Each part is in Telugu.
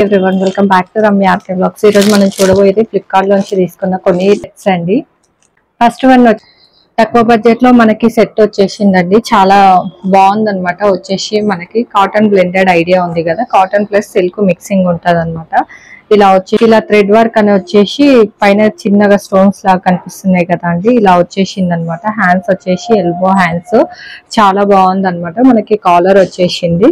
Everyone welcome back to Ramya RK blogs. ఈ రోజు మనం చూడబోయేది ఫ్లిప్కార్ట్ లోంచి తీసుకున్న కొన్ని సెట్స్ అండి. ఫస్ట్ వన్ తక్కువ బడ్జెట్ లో మనకి సెట్ వచ్చేసిందండి. చాలా బాగుందన్నమాట. వచ్చేసి మనకి కాటన్ బ్లెండెడ్ ఐడియా ఉంది కదా, కాటన్ ప్లస్ సిల్క్ మిక్సింగ్ ఉంటది అనమాట. ఇలా వచ్చి ఇలా థ్రెడ్ వర్క్ అని వచ్చేసి పైన చిన్నగా స్టోన్స్ లాగా కనిపిస్తున్నాయి కదా అండి. ఇలా వచ్చేసింది అనమాట. హ్యాండ్స్ వచ్చేసి ఎల్బో హ్యాండ్స్, చాలా బాగుంది అనమాట. మనకి కాలర్ వచ్చేసింది,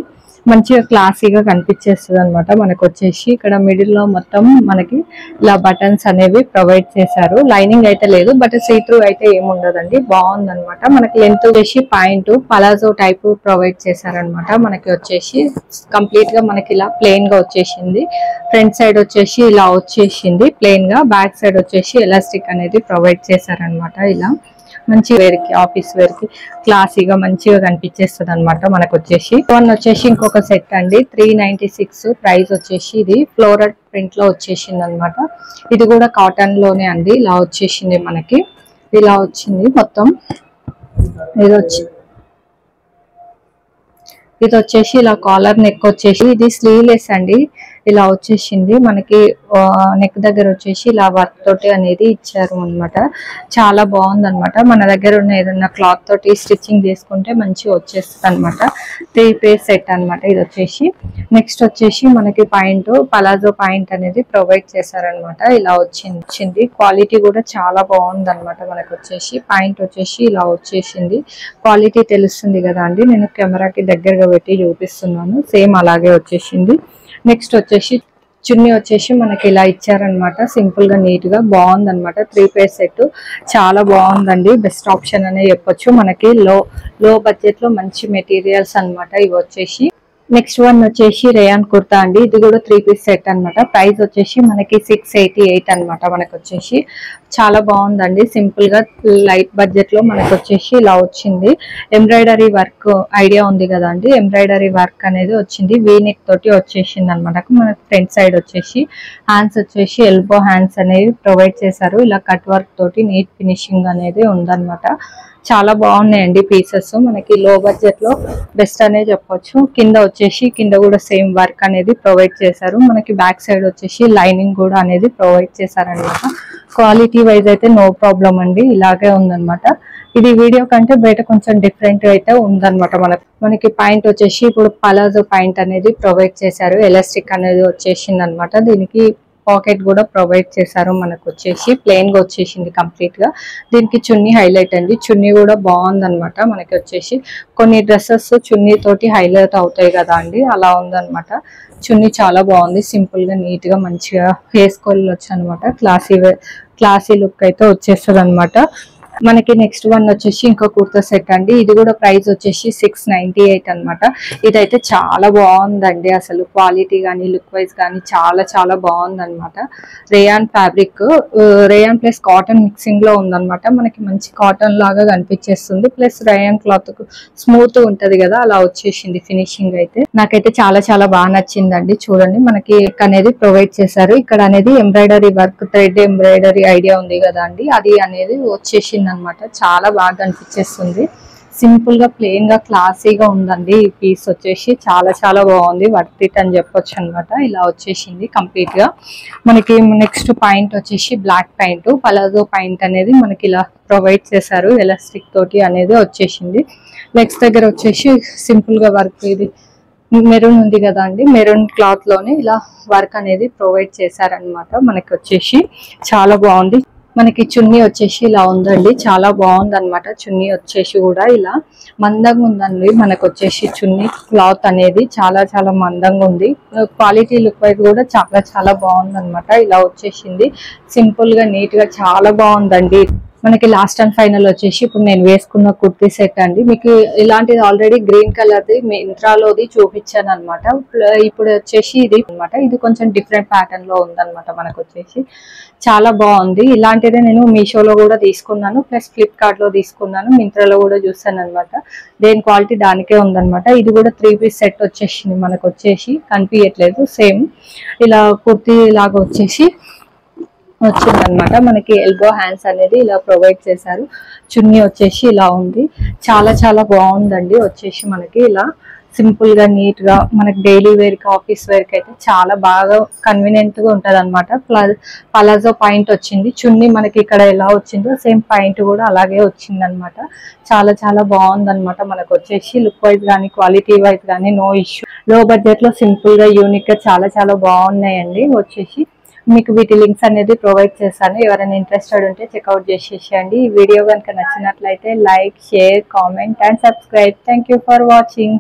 మంచిగా క్లాసీగా కనిపించేస్తుంది అనమాట. మనకు వచ్చేసి ఇక్కడ మిడిల్ లో మొత్తం మనకి ఇలా బటన్స్ అనేవి ప్రొవైడ్ చేశారు. లైనింగ్ అయితే లేదు, బట్ సీ త్రూ అయితే ఏముండదండి. బాగుంది అనమాట. మనకి లెంత్ వచ్చేసి పాయింట్ పలాజో టైప్ ప్రొవైడ్ చేశారనమాట. మనకి వచ్చేసి కంప్లీట్ గా మనకి ఇలా ప్లెయిన్ గా వచ్చేసింది. ఫ్రంట్ సైడ్ వచ్చేసి ఇలా వచ్చేసింది ప్లెయిన్ గా, బ్యాక్ సైడ్ వచ్చేసి ఎలాస్టిక్ అనేది ప్రొవైడ్ చేశారనమాట. ఇలా మంచి వేర్ కి, ఆఫీస్ వేర్ కి క్లాసీగా మంచిగా కనిపించేస్తుంది అనమాట. మనకు వచ్చేసి వన్ వచ్చేసి ఇంకొక సెట్ అండి. 396 ప్రైస్ వచ్చేసి. ఇది ఫ్లోరల్ ప్రింట్ లో వచ్చేసింది అనమాట. ఇది కూడా కాటన్ లోనే అండి. ఇలా వచ్చేసింది మనకి, ఇలా వచ్చింది మొత్తం. ఇది వచ్చేసి ఇలా కాలర్ నెక్ వచ్చేసి, ఇది స్లీవ్లెస్ అండి. ఇలా వచ్చేసింది మనకి. నెక్ దగ్గర వచ్చేసి ఇలా వర్క్ తోటి అనేది ఇచ్చారు అనమాట. చాలా బాగుంది అనమాట. మన దగ్గర ఉన్న ఏదైనా క్లాత్ తోటి స్టిచ్చింగ్ చేసుకుంటే మంచిగా వచ్చేస్తుంది అనమాట. 3 పీస్ సెట్ అనమాట ఇది వచ్చేసి. నెక్స్ట్ వచ్చేసి మనకి పాయింట్ పలాజో పాయింట్ అనేది ప్రొవైడ్ చేశారనమాట. ఇలా వచ్చింది. క్వాలిటీ కూడా చాలా బాగుంది అనమాట. మనకు వచ్చేసి పాయింట్ వచ్చేసి ఇలా వచ్చేసింది. క్వాలిటీ తెలుస్తుంది కదా అండి, నేను కెమెరాకి దగ్గరగా పెట్టి చూపిస్తున్నాను. సేమ్ అలాగే వచ్చేసింది. నెక్స్ట్ వచ్చేసి చున్నీ వచ్చేసి మనకి ఇలా ఇచ్చారనమాట. సింపుల్ గా నీట్ గా బాగుంది అనమాట. 3 పీస్ సెట్ చాలా బాగుందండి. బెస్ట్ ఆప్షన్ అనే చెప్పొచ్చు. మనకి లో బడ్జెట్ లో మంచి మెటీరియల్స్ అనమాట ఇవి వచ్చేసి. నెక్స్ట్ వన్ వచ్చేసి రేయాన్ కుర్తా అండి. ఇది కూడా 3 పీస్ సెట్ అనమాట. ప్రైస్ వచ్చేసి మనకి 688 అనమాట. మనకు వచ్చేసి చాలా బాగుందండి. సింపుల్ గా లైట్ బడ్జెట్ లో మనకు వచ్చేసి ఇలా వచ్చింది. ఎంబ్రాయిడరీ వర్క్ ఐడియా ఉంది కదా అండి, ఎంబ్రాయిడరీ వర్క్ అనేది వచ్చింది. వీనెక్ తోటి వచ్చేసింది అనమాట. మనకి ఫ్రంట్ సైడ్ వచ్చేసి హ్యాండ్స్ వచ్చేసి ఎల్బో హ్యాండ్స్ అనేవి ప్రొవైడ్ చేశారు. ఇలా కట్ వర్క్ తోటి నీట్ ఫినిషింగ్ అనేది ఉందన్నమాట. చాలా బాగున్నాయండి పీసెస్. మనకి లో బడ్జెట్ లో బెస్ట్ అనే చెప్పొచ్చు. కింద కూడా సేమ్ వర్క్ అనేది ప్రొవైడ్ చేశారు. మనకి బ్యాక్ సైడ్ వచ్చేసి లైనింగ్ కూడా అనేది ప్రొవైడ్ చేశారనమాట. క్వాలిటీ వైజ్ అయితే నో ప్రాబ్లం అండి, ఇలాగే ఉందన్నమాట. ఇది వీడియో కంటే బయట కొంచెం డిఫరెంట్ అయితే ఉందన్నమాట. మనకి పాయింట్ వచ్చేసి ఇప్పుడు పలాజో పాయింట్ అనేది ప్రొవైడ్ చేశారు. ఎలాస్టిక్ అనేది వచ్చేసింది అనమాట. దీనికి పాకెట్ కూడా ప్రొవైడ్ చేశారు. మనకు వచ్చేసి ప్లెయిన్ గా వచ్చేసింది కంప్లీట్ గా. దీనికి చున్నీ హైలైట్ అండి. చున్నీ కూడా బాగుంది అనమాట. మనకి వచ్చేసి కొన్ని డ్రెస్సెస్ చున్నీ తోటి హైలైట్ అవుతాయి కదా అండి, అలా ఉందన్నమాట. చున్నీ చాలా బాగుంది. సింపుల్ గా నీట్ గా మంచిగా వేసుకోవచ్చు అనమాట. క్లాసీ లుక్ అయితే వచ్చేస్తుంది అనమాట. మనకి నెక్స్ట్ వన్ వచ్చేసి ఇంకో కుర్తా సెట్ అండి. ఇది కూడా ప్రైస్ వచ్చేసి 698 అనమాట. ఇదైతే చాలా బాగుందండి. అసలు క్వాలిటీ కానీ లుక్ వైజ్ కానీ చాలా బాగుంది అనమాట. Rayon fabric, rayon plus cotton mixing లో ఉందన్నమాట. మనకి మంచి కాటన్ లాగా కనిపించేస్తుంది. ప్లస్ రేయాన్ క్లాత్ స్మూత్ ఉంటది కదా, అలా వచ్చేసింది ఫినిషింగ్ అయితే. నాకైతే చాలా బాగా నచ్చిందండి. చూడండి, మనకి అనేది ప్రొవైడ్ చేశారు. ఇక్కడ అనేది embroidery work, thread embroidery idea ఉంది కదా అండి, అది అనేది వచ్చేసింది అనమాట. చాలా బాగా అనిపించేస్తుంది. సింపుల్ గా ప్లెయిన్ గా క్లాసీగా ఉందండి. ఈ పీస్ వచ్చేసి చాలా బాగుంది. వర్త్ ఇట్ అని చెప్పొచ్చు అనమాట. ఇలా వచ్చేసింది కంప్లీట్ గా. మనకి నెక్స్ట్ పాయింట్ వచ్చేసి బ్లాక్ పాయింట్, పలాజో పాయింట్ అనేది మనకి ఇలా ప్రొవైడ్ చేశారు. ఎలాస్టిక్ తోటి అనేది వచ్చేసింది. నెక్స్ట్ దగ్గర వచ్చేసి సింపుల్ గా వర్క్, ఇది మెరూన్ ఉంది కదా అండి, మెరూన్ క్లాత్ లోనే ఇలా వర్క్ అనేది ప్రొవైడ్ చేశారనమాట. మనకి వచ్చేసి చాలా బాగుంది. మనకి చున్నీ వచ్చేసి ఇలా ఉందండి. చాలా బాగుంది అనమాట. చున్నీ వచ్చేసి కూడా ఇలా మందంగా ఉందండి. మనకు వచ్చేసి చున్నీ క్లాత్ అనేది చాలా మందంగా ఉంది. క్వాలిటీ లుక్ వైజ్ కూడా చాలా బాగుంది అనమాట. ఇలా వచ్చేసింది. సింపుల్ గా నీట్ గా చాలా బాగుందండి. మనకి లాస్ట్ అండ్ ఫైనల్ వచ్చేసి ఇప్పుడు నేను వేసుకున్న కుర్తీ సెట్ అండి. మీకు ఇలాంటిది ఆల్రెడీ గ్రీన్ కలర్ది మింత్రాలోది చూపించాను అనమాట. ఇప్పుడు వచ్చేసి ఇది అనమాట. ఇది కొంచెం డిఫరెంట్ ప్యాటర్న్ లో ఉందన్నమాట. మనకు వచ్చేసి చాలా బాగుంది. ఇలాంటిదే నేను మీషోలో కూడా తీసుకున్నాను, ప్లస్ ఫ్లిప్కార్ట్ లో తీసుకున్నాను, మింత్రాలో కూడా చూసాను అనమాట. దేని క్వాలిటీ దానికే ఉందన్నమాట. ఇది కూడా 3 పీస్ సెట్ వచ్చేసింది. మనకు వచ్చేసి కనిపించట్లేదు, సేమ్ ఇలా కుర్తీ లాగా వచ్చేసి వచ్చిందనమాట. మనకి ఎల్బో హ్యాండ్స్ అనేది ఇలా ప్రొవైడ్ చేశారు. చున్నీ వచ్చేసి ఇలా ఉంది. చాలా బాగుందండి. వచ్చేసి మనకి ఇలా సింపుల్ గా నీట్ గా మనకి డైలీ వేర్ కి ఆఫీస్ వేర్ కి అయితే చాలా బాగా కన్వీనియంట్ గా ఉంటది అనమాట. పలాజో పాయింట్ వచ్చింది, చున్నీ మనకి ఇక్కడ ఎలా వచ్చిందో సేమ్ పాయింట్ కూడా అలాగే వచ్చింది అనమాట. చాలా చాలా బాగుంది అనమాట. మనకు వచ్చేసి లుక్ వైజ్ కానీ క్వాలిటీ వైజ్ కానీ నో ఇష్యూ. లో బడ్జెట్ లో సింపుల్ గా యూనిక్ గా చాలా చాలా బాగున్నాయండి. వచ్చేసి మీకు వీటి లింక్స్ అనేది ప్రొవైడ్ చేస్తాను, ఎవరైనా ఇంట్రెస్టెడ్ ఉంటే చెక్అవుట్ చేసేసేయండి. ఈ వీడియో కనుక నచ్చినట్లయితే like, share, comment and subscribe. Thank you for watching.